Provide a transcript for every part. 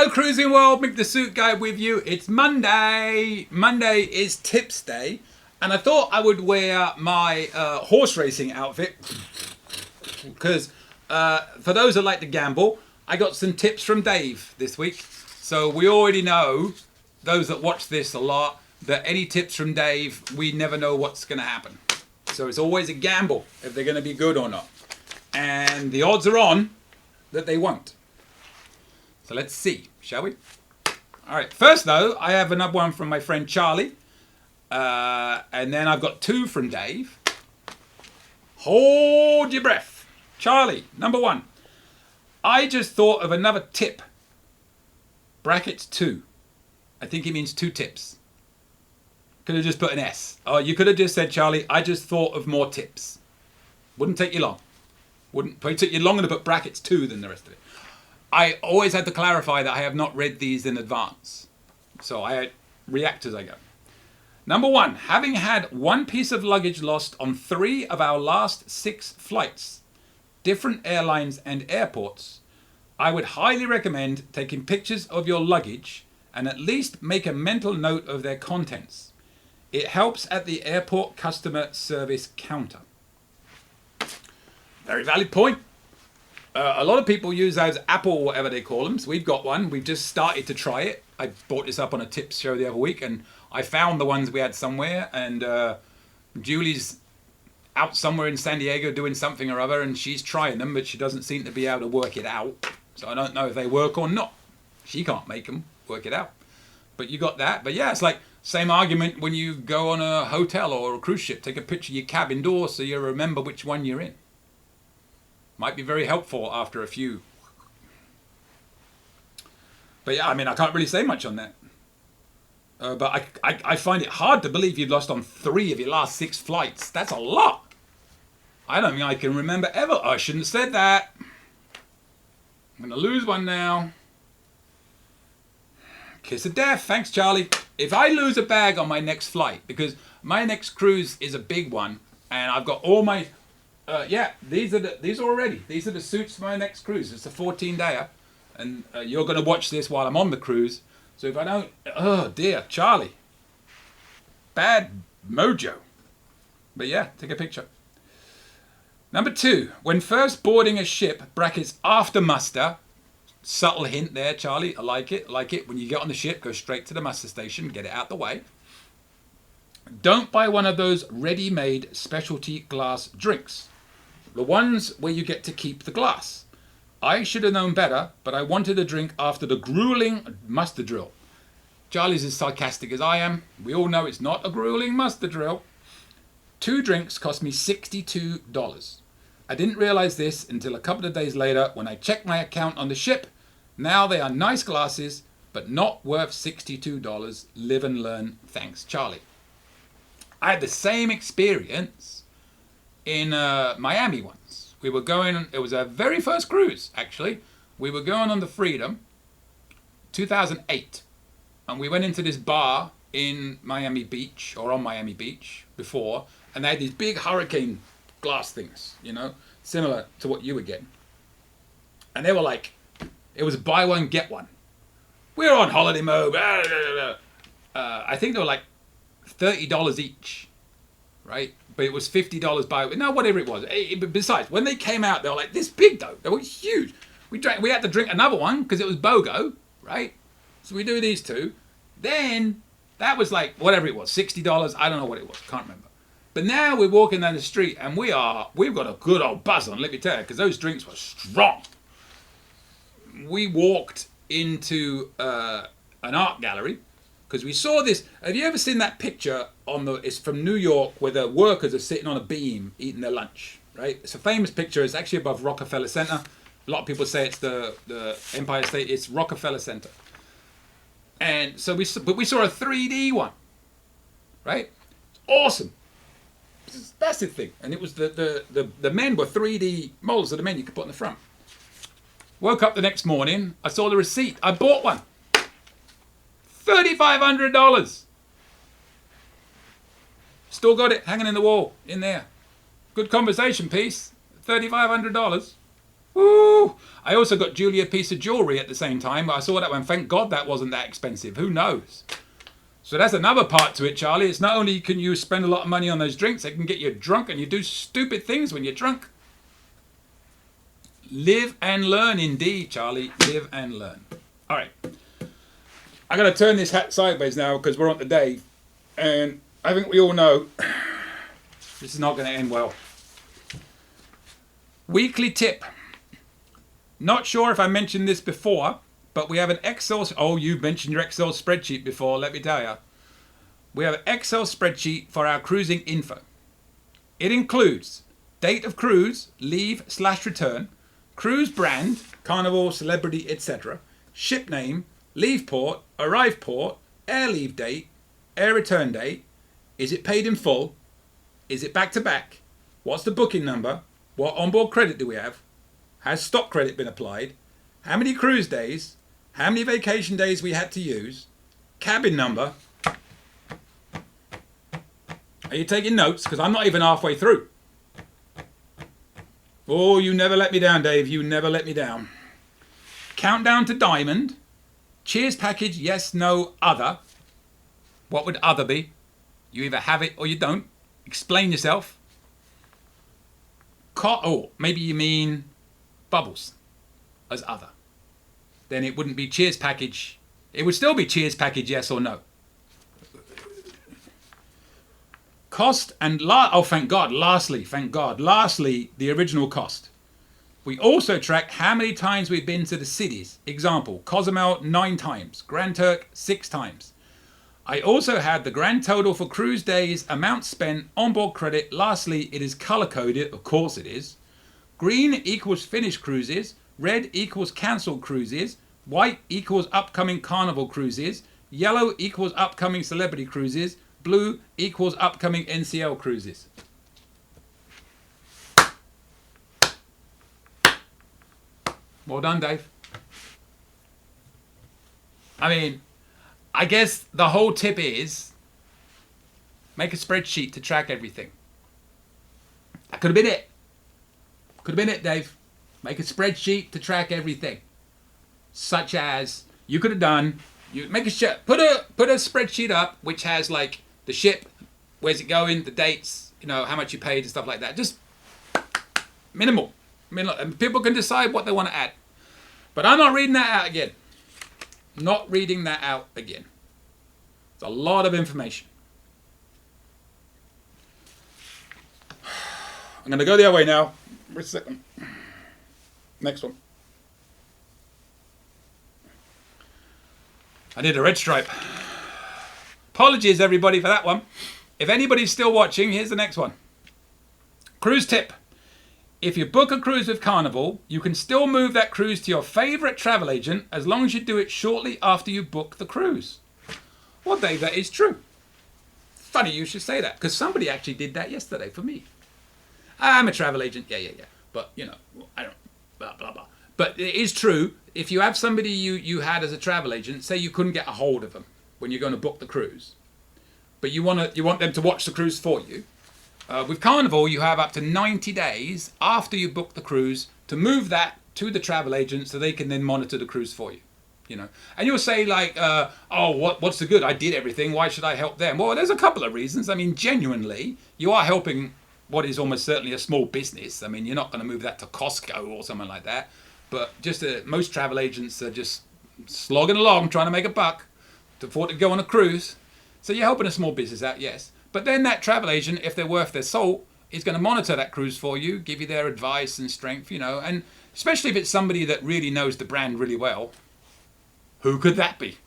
Hello, Cruising World. Mick the Suit Guy with you. It's Monday. Monday is Tips Day, and I thought I would wear my horse racing outfit because for those that like to gamble, I got some tips from Dave this week. So we already know, those that watch this a lot, that any tips from Dave, we never know what's going to happen. So it's always a gamble if they're going to be good or not. And the odds are on that they won't. So let's see, shall we? All right, first though, I have another one from my friend Charlie. And then I've got two from Dave. Hold your breath. Charlie, number one. I just thought of another tip. Brackets 2. I think he means 2 tips. Could have just put an S. Oh, you could have just said, Charlie, I just thought of more tips. Wouldn't take you long. Probably take you longer to put brackets 2 than the rest of it. I always had to clarify that I have not read these in advance. So I react as I go. Number 1, having had one piece of luggage lost on 3 of our last 6 flights, different airlines and airports, I would highly recommend taking pictures of your luggage and at least make a mental note of their contents. It helps at the airport customer service counter. Very valid point. A lot of people use those Apple, whatever they call them. So we've got one. We've just started to try it. I brought this up on a tips show the other week, and I found the ones we had somewhere. And Julie's out somewhere in San Diego doing something or other, and she's trying them, but she doesn't seem to be able to work it out. So I don't know if they work or not. She can't make them work it out. But you got that. But yeah, it's like same argument when you go on a hotel or a cruise ship. Take a picture of your cabin door so you remember which one you're in. Might be very helpful after a few. But yeah, I mean, I can't really say much on that. But I find it hard to believe you've lost on 3 of your last 6 flights. That's a lot. I don't think I can remember ever. I shouldn't have said that. I'm going to lose one now. Kiss of death. Thanks, Charlie. If I lose a bag on my next flight, because my next cruise is a big one, and I've got all my... these are the suits for my next cruise. It's a 14-dayer, and you're going to watch this while I'm on the cruise. So if I don't, oh dear, Charlie, bad mojo. But yeah, take a picture. Number 2, when first boarding a ship, brackets after muster. Subtle hint there, Charlie. I like it. When you get on the ship, go straight to the muster station, get it out the way. Don't buy one of those ready-made specialty glass drinks. The ones where you get to keep the glass. I should have known better, but I wanted a drink after the grueling muster drill. Charlie's as sarcastic as I am. We all know it's not a grueling muster drill. 2 drinks cost me $62. I didn't realize this until a couple of days later when I checked my account on the ship. Now they are nice glasses, but not worth $62. Live and learn. Thanks, Charlie. I had the same experience in Miami once. We were going, it was our very first cruise, actually. We were going on the Freedom, 2008. And we went into this bar in Miami Beach, or on Miami Beach before, and they had these big hurricane glass things, you know, similar to what you were getting. And they were like, it was buy one, get one. We were on holiday mode. I think they were like $30 each, right? But it was $50 by, no, whatever it was. Besides, when they came out, they were like this big though. They were huge. We had to drink another one because it was BOGO, right? So we do these 2. Then that was like whatever it was, $60. I don't know what it was, can't remember. But now we're walking down the street and we've got a good old buzz on, let me tell you, because those drinks were strong. We walked into an art gallery because we saw this. Have you ever seen that picture it's from New York where the workers are sitting on a beam eating their lunch, right? It's a famous picture. It's actually above Rockefeller Center. A lot of people say it's the Empire State. It's Rockefeller Center. And so we saw a 3D one, right? Awesome. That's the thing. And it was the men were 3D models of the men you could put in the front. Woke up the next morning. I saw the receipt. I bought one. $3,500. Still got it hanging in the wall in there. Good conversation piece. $3,500. Ooh. I also got Julie a piece of jewellery at the same time. I saw that one. Thank God that wasn't that expensive. Who knows? So that's another part to it, Charlie. It's not only can you spend a lot of money on those drinks, it can get you drunk and you do stupid things when you're drunk. Live and learn indeed, Charlie. Live and learn. All right. I'm going to turn this hat sideways now because we're on to Dave. And I think we all know this is not going to end well. Weekly tip. Not sure if I mentioned this before, but we have an Excel. Oh, you mentioned your Excel spreadsheet before, let me tell you. We have an Excel spreadsheet for our cruising info. It includes date of cruise, leave/return, cruise brand, Carnival, Celebrity, etc., ship name, leave port, arrive port, air leave date, air return date, is it paid in full, is it back to back, what's the booking number, what onboard credit do we have, has stock credit been applied, how many cruise days, how many vacation days we had to use, cabin number. Are you taking notes? Because I'm not even halfway through. Oh, you never let me down, Dave. You never let me down. Countdown to Diamond. Cheers package, yes, no, other. What would other be? You either have it or you don't. Explain yourself. Oh, maybe you mean bubbles as other. Then it wouldn't be cheers package. It would still be cheers package, yes or no. Cost and oh, thank God, lastly, the original cost. We also track how many times we've been to the cities. Example, Cozumel 9 times, Grand Turk 6 times. I also had the grand total for cruise days, amount spent, onboard credit. Lastly, it is color coded, of course it is. Green equals finished cruises, red equals cancelled cruises, white equals upcoming Carnival cruises, yellow equals upcoming Celebrity cruises, blue equals upcoming NCL cruises. Well done, Dave. I mean, I guess the whole tip is make a spreadsheet to track everything. That could have been it. Could have been it, Dave. Make a spreadsheet to track everything. Such as you could have done, you make a put a spreadsheet up which has like the ship, where's it going, the dates, you know, how much you paid and stuff like that. Just minimal. And people can decide what they want to add. But I'm not reading that out again. Not reading that out again. It's a lot of information. I'm going to go the other way now. Wait a second. Next one. I did a red stripe. Apologies, everybody, for that one. If anybody's still watching, here's the next one. Cruise tip. If you book a cruise with Carnival, you can still move that cruise to your favourite travel agent as long as you do it shortly after you book the cruise. Well, Dave, that is true. Funny you should say that, because somebody actually did that yesterday for me. I'm a travel agent, yeah. But, you know, I don't, blah, blah, blah. But it is true, if you have somebody you had as a travel agent, say you couldn't get a hold of them when you're going to book the cruise, but you want them to watch the cruise for you, with Carnival, you have up to 90 days after you book the cruise to move that to the travel agent so they can then monitor the cruise for you. You know, and you'll say like, what's the good? I did everything. Why should I help them? Well, there's a couple of reasons. I mean, genuinely, you are helping what is almost certainly a small business. I mean, you're not going to move that to Costco or something like that. But just most travel agents are just slogging along trying to make a buck to afford to go on a cruise. So you're helping a small business out, yes. But then that travel agent, if they're worth their salt, is going to monitor that cruise for you, give you their advice and strength, you know, and especially if it's somebody that really knows the brand really well. Who could that be?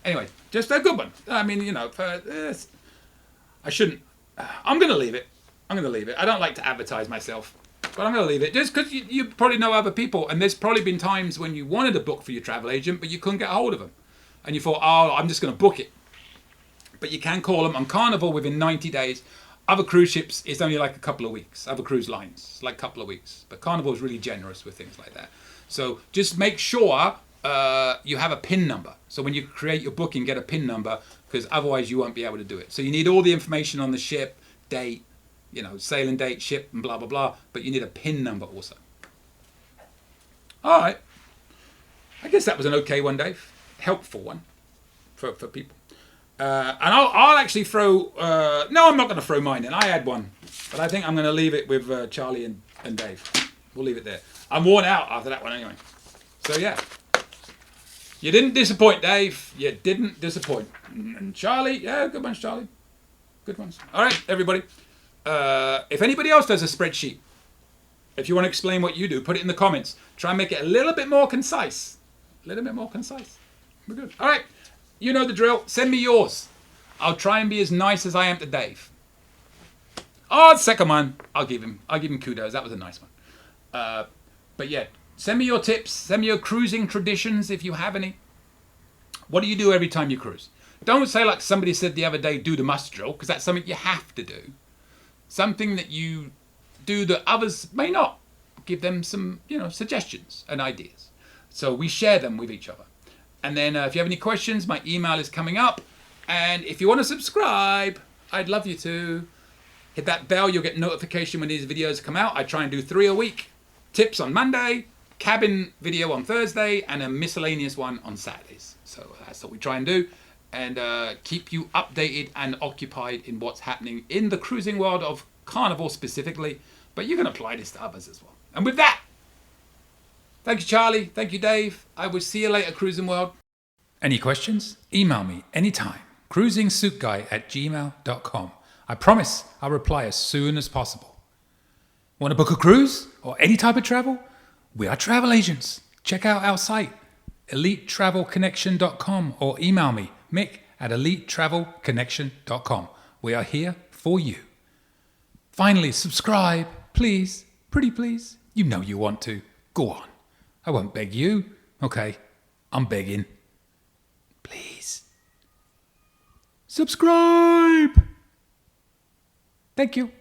Anyway, just a good one. I mean, you know, I shouldn't. I'm going to leave it. I don't like to advertise myself, but I'm going to leave it just because you probably know other people, and there's probably been times when you wanted to book for your travel agent, but you couldn't get a hold of them, and you thought, oh, I'm just going to book it. But you can call them on Carnival within 90 days. Other cruise ships, it's only like a couple of weeks. Other cruise lines, like a couple of weeks. But Carnival is really generous with things like that. So just make sure you have a PIN number. So when you create your booking, get a PIN number, because otherwise you won't be able to do it. So you need all the information on the ship, date, sailing date, ship, and blah, blah, blah. But you need a PIN number also. All right. I guess that was an okay one, Dave. Helpful one for people. And I'll actually throw... no, I'm not going to throw mine in. I had one. But I think I'm going to leave it with Charlie and Dave. We'll leave it there. I'm worn out after that one anyway. So, yeah. You didn't disappoint, Dave. You didn't disappoint. And Charlie, yeah, good ones, Charlie. Good ones. All right, everybody. If anybody else does a spreadsheet, if you want to explain what you do, put it in the comments. Try and make it a little bit more concise. A little bit more concise. We're good. All right. You know the drill. Send me yours. I'll try and be as nice as I am to Dave. Oh, the second one, I'll give him kudos. That was a nice one. But yeah, send me your tips. Send me your cruising traditions if you have any. What do you do every time you cruise? Don't say like somebody said the other day, do the must drill, because that's something you have to do. Something that you do that others may not. Give them some, suggestions and ideas. So we share them with each other. And then if you have any questions, my email is coming up. And if you want to subscribe, I'd love you to. Hit that bell, you'll get notification when these videos come out. I try and do 3 a week. Tips on Monday, cabin video on Thursday, and a miscellaneous one on Saturdays. So that's what we try and do. And keep you updated and occupied in what's happening in the cruising world of Carnival specifically. But you can apply this to others as well. And with that, thank you, Charlie. Thank you, Dave. I will see you later, Cruising World. Any questions? Email me anytime. cruisingsuitguy@gmail.com. I promise I'll reply as soon as possible. Want to book a cruise or any type of travel? We are travel agents. Check out our site, elitetravelconnection.com, or email me, mick@elitetravelconnection.com. We are here for you. Finally, subscribe, please. Pretty please. You know you want to. Go on. I won't beg you. Okay, I'm begging. Please. Subscribe. Thank you.